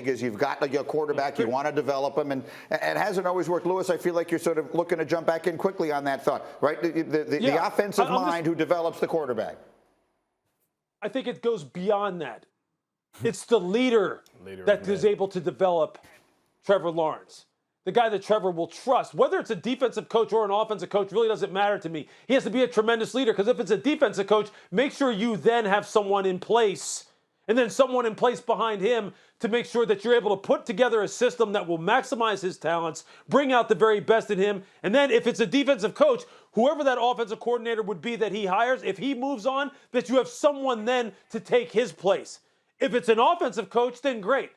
Because you've got a quarterback, you want to develop him, and it hasn't always worked. Lewis, I feel like you're sort of looking to jump back in quickly on that thought, right? The offensive mind who develops the quarterback. I think it goes beyond that. It's the leader that is able to develop Trevor Lawrence. The guy that Trevor will trust. Whether it's a defensive coach or an offensive coach really doesn't matter to me. He has to be a tremendous leader, because if it's a defensive coach, make sure you then have someone in place, and then someone in place behind him to make sure that you're able to put together a system that will maximize his talents, bring out the very best in him. And then if it's a defensive coach, whoever that offensive coordinator would be that he hires, if he moves on, that you have someone then to take his place. If it's an offensive coach, then great.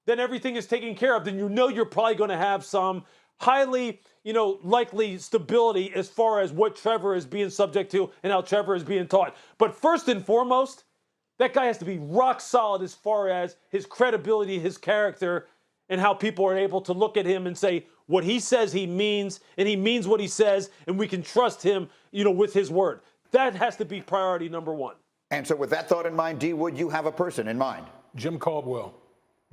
Then everything is taken care of. Then you know you're probably going to have some highly, likely stability as far as what Trevor is being subject to and how Trevor is being taught. But first and foremost, that guy has to be rock solid as far as his credibility, his character, and how people are able to look at him and say what he says he means, and he means what he says, and we can trust him, with his word. That has to be priority number one. And so with that thought in mind, D. Wood, you have a person in mind. Jim Caldwell.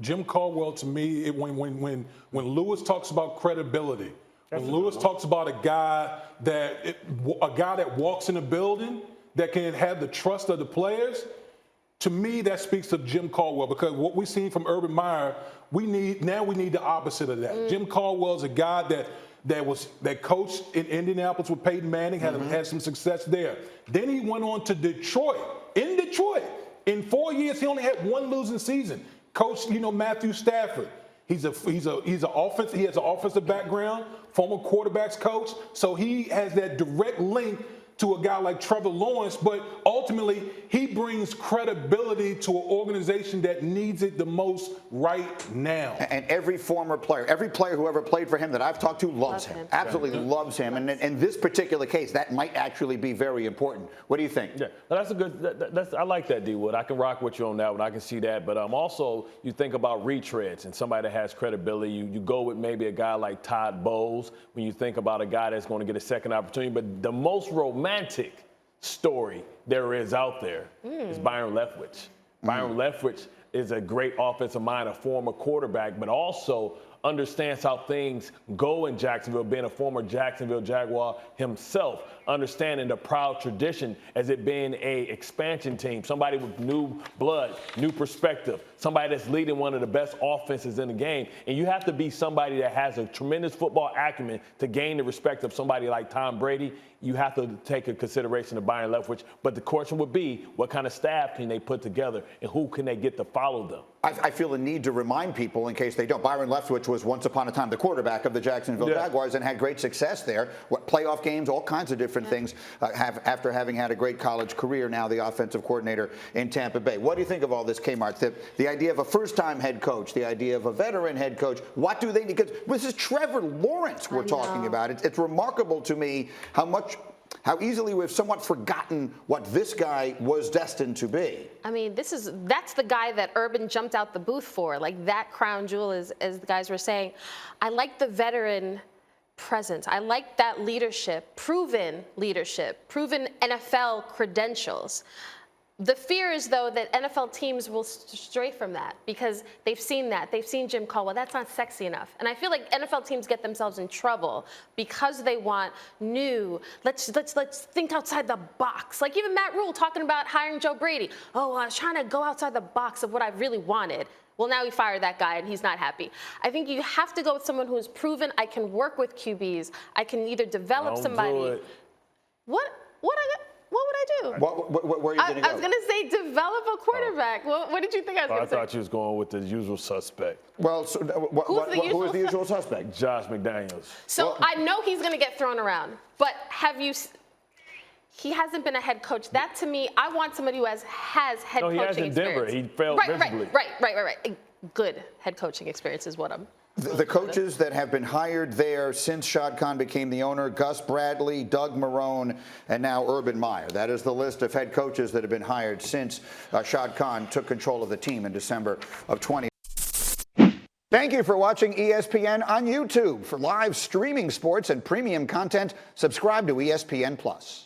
Jim Caldwell, to me, when Lewis talks about credibility, when Lewis talks about a guy that walks in a building that can have the trust of the players, to me, that speaks to Jim Caldwell, because what we've seen from Urban Meyer, we need the opposite of that. Jim Caldwell's a guy that coached in Indianapolis with Peyton Manning, had some success there. Then he went on to Detroit. In Detroit, in 4 years, he only had one losing season. Coach, Matthew Stafford. He has an offensive background, former quarterbacks coach, so he has that direct link to a guy like Trevor Lawrence, but ultimately he brings credibility to an organization that needs it the most right now. And every former player, every player who ever played for him that I've talked to loves him. Absolutely loves him. And in this particular case, that might actually be very important. What do you think? Yeah, that's a good. I like that, D. Wood. I can rock with you on that one. I can see that. But also, you think about retreads and somebody that has credibility. You go with maybe a guy like Todd Bowles when you think about a guy that's going to get a second opportunity. But the most romantic story there is out there is Byron Leftwich. Byron Leftwich is a great offensive mind, a former quarterback, but also understands how things go in Jacksonville, being a former Jacksonville Jaguar himself, understanding the proud tradition as it being a expansion team, somebody with new blood, new perspective, somebody that's leading one of the best offenses in the game. And you have to be somebody that has a tremendous football acumen to gain the respect of somebody like Tom Brady. You have to take a consideration of Byron Leftwich. But the question would be, what kind of staff can they put together and who can they get to follow them? I feel a need to remind people, in case they don't, Byron Leftwich was once upon a time the quarterback of the Jacksonville Jaguars and had great success there. Playoff games, all kinds of different things, after having had a great college career, now the offensive coordinator in Tampa Bay. What do you think of all this, Kmart? The idea of a first-time head coach, the idea of a veteran head coach, what do they need? Because this is Trevor Lawrence we're talking about. It's remarkable to me how easily we've somewhat forgotten what this guy was destined to be. I mean, that's the guy that Urban jumped out the booth for, like that crown jewel, as the guys were saying. I like the veteran presence. I like that leadership, proven NFL credentials. The fear is, though, that NFL teams will stray from that because they've seen that. They've seen Jim Caldwell. That's not sexy enough. And I feel like NFL teams get themselves in trouble because they want new, let's think outside the box. Like even Matt Rule talking about hiring Joe Brady. Oh, I was trying to go outside the box of what I really wanted. Well, now we fired that guy and he's not happy. I think you have to go with someone who is proven. I can work with QBs. I can either develop somebody. What would I do? Where are you going to go? I was going to say develop a quarterback. What did you think I was going to say? I thought you was going with the usual suspect. Well, so, who is the usual suspect? Josh McDaniels. So I know he's going to get thrown around, but he hasn't been a head coach. That to me, I want somebody who has head coaching experience. No, he has in Denver. He failed miserably. Right. Good head coaching experience is what I'm. The coaches that have been hired there since Shad Khan became the owner: Gus Bradley, Doug Marrone, and now Urban Meyer. That is the list of head coaches that have been hired since Shad Khan took control of the team in December of 2020. Thank you for watching ESPN on YouTube. For live streaming sports and premium content, subscribe to ESPN+.